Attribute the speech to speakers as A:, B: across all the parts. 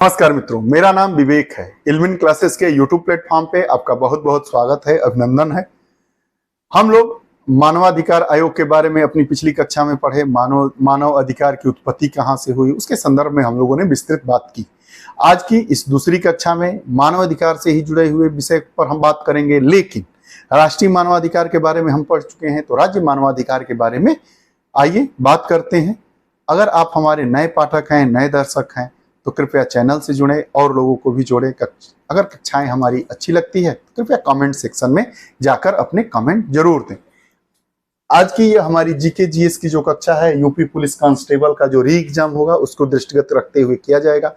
A: नमस्कार मित्रों, मेरा नाम विवेक है। इल्मिन क्लासेस के यूट्यूब प्लेटफॉर्म पे आपका बहुत बहुत स्वागत है, अभिनंदन है। हम लोग मानवाधिकार आयोग के बारे में अपनी पिछली कक्षा में पढ़े। मानव अधिकार की उत्पत्ति कहाँ से हुई, उसके संदर्भ में हम लोगों ने विस्तृत बात की। आज की इस दूसरी कक्षा में मानवाधिकार से ही जुड़े हुए विषय पर हम बात करेंगे, लेकिन राष्ट्रीय मानवाधिकार के बारे में हम पढ़ चुके हैं, तो राज्य मानवाधिकार के बारे में आइए बात करते हैं। अगर आप हमारे नए पाठक हैं, नए दर्शक हैं, तो कृपया चैनल से जुड़े और लोगों को भी जोड़ें। अगर कक्षाएं हमारी अच्छी लगती है तो कृपया कमेंट सेक्शन में जाकर अपने कमेंट जरूर दें। आज की ये हमारी जीके जीएस की जो कक्षा है, यूपी पुलिस कांस्टेबल का जो री एग्जाम होगा उसको दृष्टिगत रखते हुए किया जाएगा।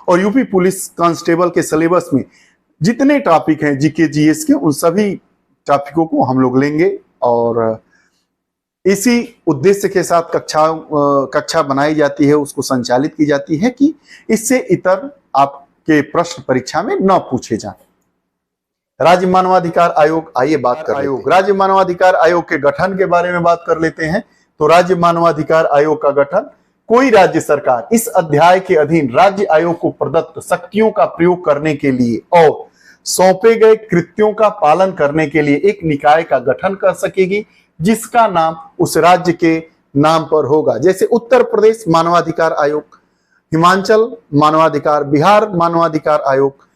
A: और यूपी पुलिस कांस्टेबल के सिलेबस में जितने टॉपिक हैं जीके जीएस के, उन सभी टॉपिकों को हम लोग लेंगे और इसी उद्देश्य के साथ कक्षा बनाई जाती है, उसको संचालित की जाती है कि इससे इतर आपके प्रश्न परीक्षा में न पूछे जाएं। राज्य मानवाधिकार आयोग, आइए बात कर आयोग राज्य मानवाधिकार आयोग के गठन के बारे में बात कर लेते हैं। तो राज्य मानवाधिकार आयोग का गठन, कोई राज्य सरकार इस अध्याय के अधीन राज्य आयोग को प्रदत्त शक्तियों का प्रयोग करने के लिए और सौंपे गए कृत्यों का पालन करने के लिए एक निकाय का गठन कर सकेगी, जिसका नाम उस राज्य के नाम पर होगा। जैसे उत्तर प्रदेश मानवाधिकार आयोग, हिमाचल मानवाधिकार, बिहार मानवाधिकार आयोग।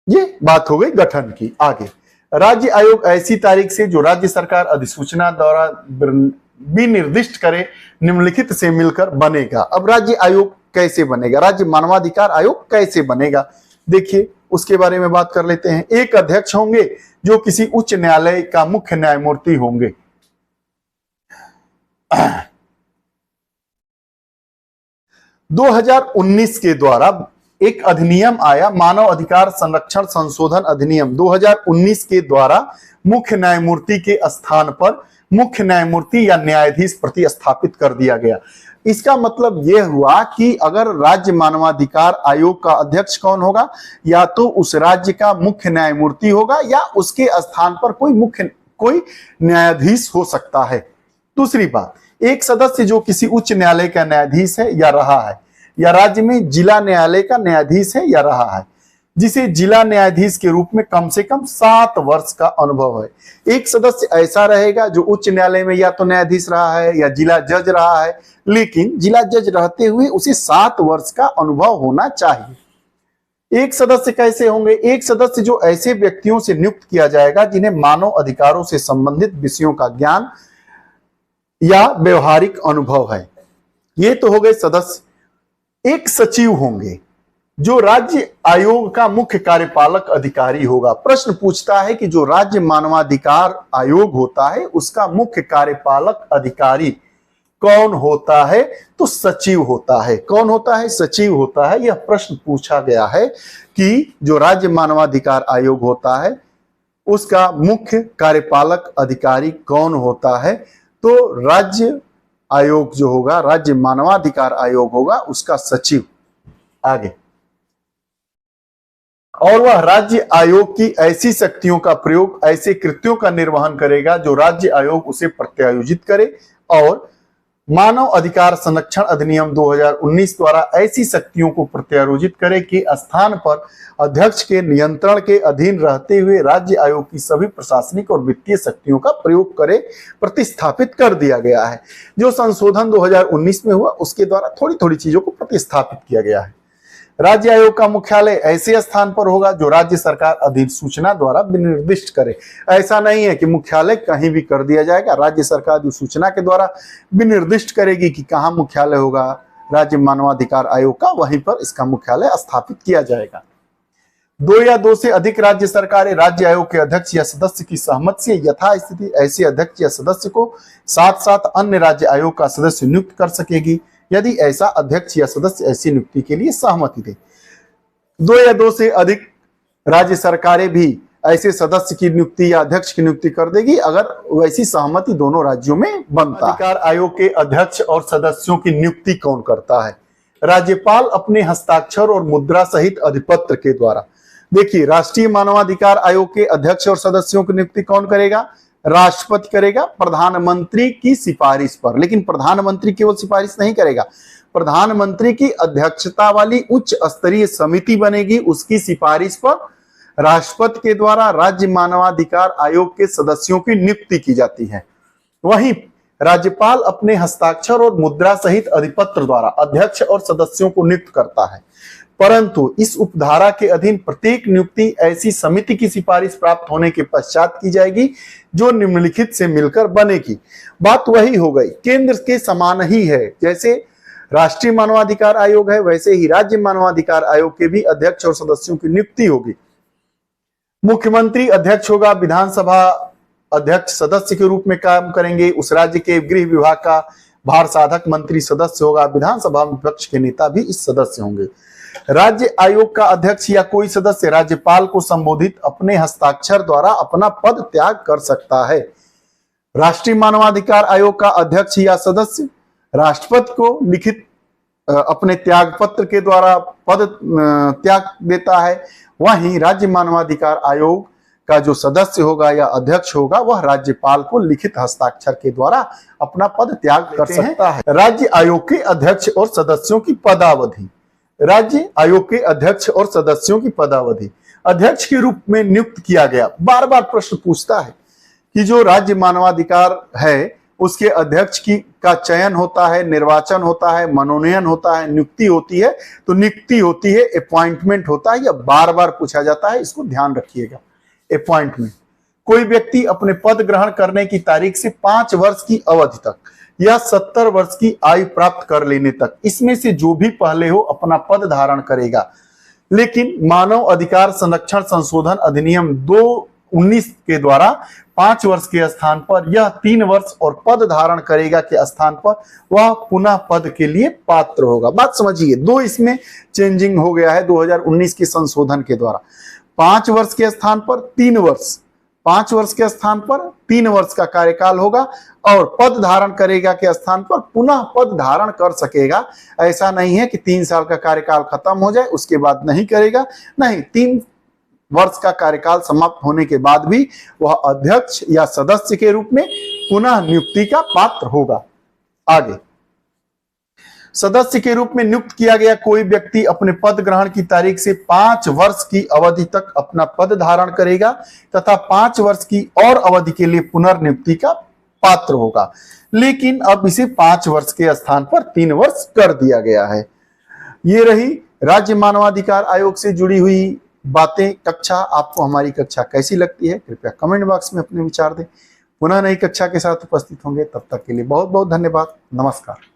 A: ये बात हो गई गठन की। आगे राज्य आयोग ऐसी तारीख से जो राज्य सरकार अधिसूचना द्वारा विनिर्दिष्ट करे, निम्नलिखित से मिलकर बनेगा। अब राज्य आयोग कैसे बनेगा, राज्य मानवाधिकार आयोग कैसे बनेगा, देखिए उसके बारे में बात कर लेते हैं। एक अध्यक्ष होंगे जो किसी उच्च न्यायालय का मुख्य न्यायमूर्ति होंगे। 2019 के द्वारा एक अधिनियम आया, मानव अधिकार संरक्षण संशोधन अधिनियम 2019 के द्वारा मुख्य न्यायमूर्ति के स्थान पर मुख्य न्यायमूर्ति या न्यायाधीश प्रतिस्थापित कर दिया गया। इसका मतलब यह हुआ कि अगर राज्य मानवाधिकार आयोग का अध्यक्ष कौन होगा, या तो उस राज्य का मुख्य न्यायमूर्ति होगा या उसके स्थान पर कोई न्यायाधीश हो सकता है। दूसरी बात, एक सदस्य जो किसी उच्च न्यायालय का न्यायाधीश है या रहा है, या राज्य में जिला न्यायालय का न्यायाधीश है या रहा है, जिसे जिला न्यायाधीश के रूप में कम से कम 7 वर्ष का अनुभव है। एक सदस्य ऐसा रहेगा जो उच्च न्यायालय में या तो न्यायाधीश रहा है या जिला जज रहा है, लेकिन जिला जज रहते हुए उसे 7 वर्ष का अनुभव होना चाहिए। एक सदस्य कैसे होंगे, एक सदस्य जो ऐसे व्यक्तियों से नियुक्त किया जाएगा जिन्हें मानव अधिकारों से संबंधित विषयों का ज्ञान या व्यवहारिक अनुभव है। ये तो हो गए सदस्य। एक सचिव होंगे जो राज्य आयोग का मुख्य कार्यपालक अधिकारी होगा। प्रश्न पूछता है कि जो राज्य मानवाधिकार आयोग होता है उसका मुख्य कार्यपालक अधिकारी कौन होता है, तो सचिव होता है। कौन होता है, सचिव होता है। यह प्रश्न पूछा गया है कि जो राज्य मानवाधिकार आयोग होता है उसका मुख्य कार्यपालक अधिकारी कौन होता है, तो राज्य आयोग जो होगा, राज्य मानवाधिकार आयोग होगा, उसका सचिव। आगे, और वह राज्य आयोग की ऐसी शक्तियों का प्रयोग, ऐसे कृत्यों का निर्वहन करेगा जो राज्य आयोग उसे प्रत्यायोजित करे, और मानव अधिकार संरक्षण अधिनियम 2019 द्वारा ऐसी शक्तियों को प्रत्यायोजित करे कि स्थान पर अध्यक्ष के नियंत्रण के अधीन रहते हुए राज्य आयोग की सभी प्रशासनिक और वित्तीय शक्तियों का प्रयोग करे, प्रतिस्थापित कर दिया गया है। जो संशोधन 2019 में हुआ उसके द्वारा थोड़ी थोड़ी चीजों को प्रतिस्थापित किया गया है। राज्य आयोग का मुख्यालय ऐसे स्थान पर होगा जो राज्य सरकार अधिसूचना द्वारा विनिर्दिष्ट करे। ऐसा नहीं है कि मुख्यालय कहीं भी कर दिया जाएगा, राज्य सरकार जो सूचना के द्वारा विनिर्दिष्ट करेगी कि कहाँ मुख्यालय होगा राज्य मानवाधिकार आयोग का, वहीं पर इसका मुख्यालय स्थापित किया जाएगा। 2 या 2 से अधिक राज्य सरकारें राज्य आयोग के अध्यक्ष या सदस्य की सहमति से यथास्थिति ऐसे अध्यक्ष या सदस्य को साथ साथ अन्य राज्य आयोग का सदस्य नियुक्त कर सकेगी, यदि ऐसा अध्यक्ष या सदस्य ऐसी नियुक्ति के लिए सहमति दे। 2 या 2 से अधिक राज्य सरकारें भी ऐसे सदस्य की नियुक्ति या अध्यक्ष की नियुक्ति कर देगी अगर वैसी सहमति दोनों राज्यों में बनता है। अधिकार आयोग के अध्यक्ष और सदस्यों की नियुक्ति कौन करता है, राज्यपाल अपने हस्ताक्षर और मुद्रा सहित अधिपत्र के द्वारा। देखिए, राष्ट्रीय मानवाधिकार आयोग के अध्यक्ष और सदस्यों की नियुक्ति कौन करेगा, राष्ट्रपति करेगा प्रधानमंत्री की सिफारिश पर। लेकिन प्रधानमंत्री केवल सिफारिश नहीं करेगा, प्रधानमंत्री की अध्यक्षता वाली उच्च स्तरीय समिति बनेगी। उसकी सिफारिश पर राष्ट्रपति के द्वारा राज्य मानवाधिकार आयोग के सदस्यों की नियुक्ति की जाती है। वहीं राज्यपाल अपने हस्ताक्षर और मुद्रा सहित अधिपत्र द्वारा अध्यक्ष और सदस्यों को नियुक्त करता है, परंतु इस उपधारा के अधीन प्रत्येक नियुक्ति ऐसी समिति की सिफारिश प्राप्त होने के पश्चात की जाएगी जो निम्नलिखित से मिलकर बनेगी। बात वही हो गई, केंद्र के समान ही है। जैसे राष्ट्रीय मानवाधिकार आयोग है वैसे ही राज्य मानवाधिकार आयोग के भी अध्यक्ष और सदस्यों की नियुक्ति होगी। मुख्यमंत्री अध्यक्ष होगा, विधानसभा अध्यक्ष सदस्य के रूप में काम करेंगे, उस राज्य के गृह विभाग का भार साधक मंत्री सदस्य होगा, विधानसभा में विपक्ष के नेता भी इस सदस्य होंगे। राज्य आयोग का अध्यक्ष या कोई सदस्य राज्यपाल को संबोधित अपने हस्ताक्षर द्वारा अपना पद त्याग कर सकता है। राष्ट्रीय मानवाधिकार आयोग का अध्यक्ष या सदस्य राष्ट्रपति को लिखित अपने त्याग पत्र के द्वारा पद त्याग देता है। वहीं राज्य मानवाधिकार आयोग का जो सदस्य होगा या अध्यक्ष होगा वह राज्यपाल को लिखित हस्ताक्षर के द्वारा अपना पद त्याग कर सकता है। राज्य आयोग के अध्यक्ष और सदस्यों की पदावधि। राज्य आयोग के अध्यक्ष और सदस्यों की पदावधि अध्यक्ष के रूप में नियुक्त किया गया। बार बार प्रश्न पूछता है कि जो राज्य मानवाधिकार है उसके अध्यक्ष का चयन होता है, निर्वाचन होता है, मनोनयन होता है, नियुक्ति होती है। तो नियुक्ति होती है, अपॉइंटमेंट होता है, या बार बार पूछा जाता है, इसको ध्यान रखिएगा। अपॉइंटमेंट, कोई व्यक्ति अपने पद ग्रहण करने की तारीख से 5 वर्ष की अवधि तक या 70 वर्ष की आयु प्राप्त कर लेने तक, इसमें से जो भी पहले हो अपना पद धारण करेगा। लेकिन मानव अधिकार संरक्षण संशोधन अधिनियम 2019 के द्वारा 5 वर्ष के स्थान पर यह 3 वर्ष और पद धारण करेगा के स्थान पर वह पुनः पद के लिए पात्र होगा। बात समझिए, दो इसमें चेंजिंग हो गया है 2019 के संशोधन के द्वारा। 5 वर्ष के स्थान पर 3 वर्ष, 5 वर्ष के स्थान पर 3 वर्ष का कार्यकाल होगा और पद धारण करेगा के स्थान पर पुनः पद धारण कर सकेगा। ऐसा नहीं है कि 3 साल का कार्यकाल खत्म हो जाए उसके बाद नहीं करेगा, नहीं, 3 वर्ष का कार्यकाल समाप्त होने के बाद भी वह अध्यक्ष या सदस्य के रूप में पुनः नियुक्ति का पात्र होगा। आगे, सदस्य के रूप में नियुक्त किया गया कोई व्यक्ति अपने पद ग्रहण की तारीख से 5 वर्ष की अवधि तक अपना पद धारण करेगा तथा 5 वर्ष की और अवधि के लिए पुनर्नियुक्ति का पात्र होगा। लेकिन अब इसे 5 वर्ष के स्थान पर 3 वर्ष कर दिया गया है। ये रही राज्य मानवाधिकार आयोग से जुड़ी हुई बातें। कक्षा आपको हमारी कक्षा कैसी लगती है कृपया कमेंट बॉक्स में अपने विचार दें। पुनः नई कक्षा के साथ उपस्थित होंगे, तब तक के लिए बहुत बहुत धन्यवाद। नमस्कार।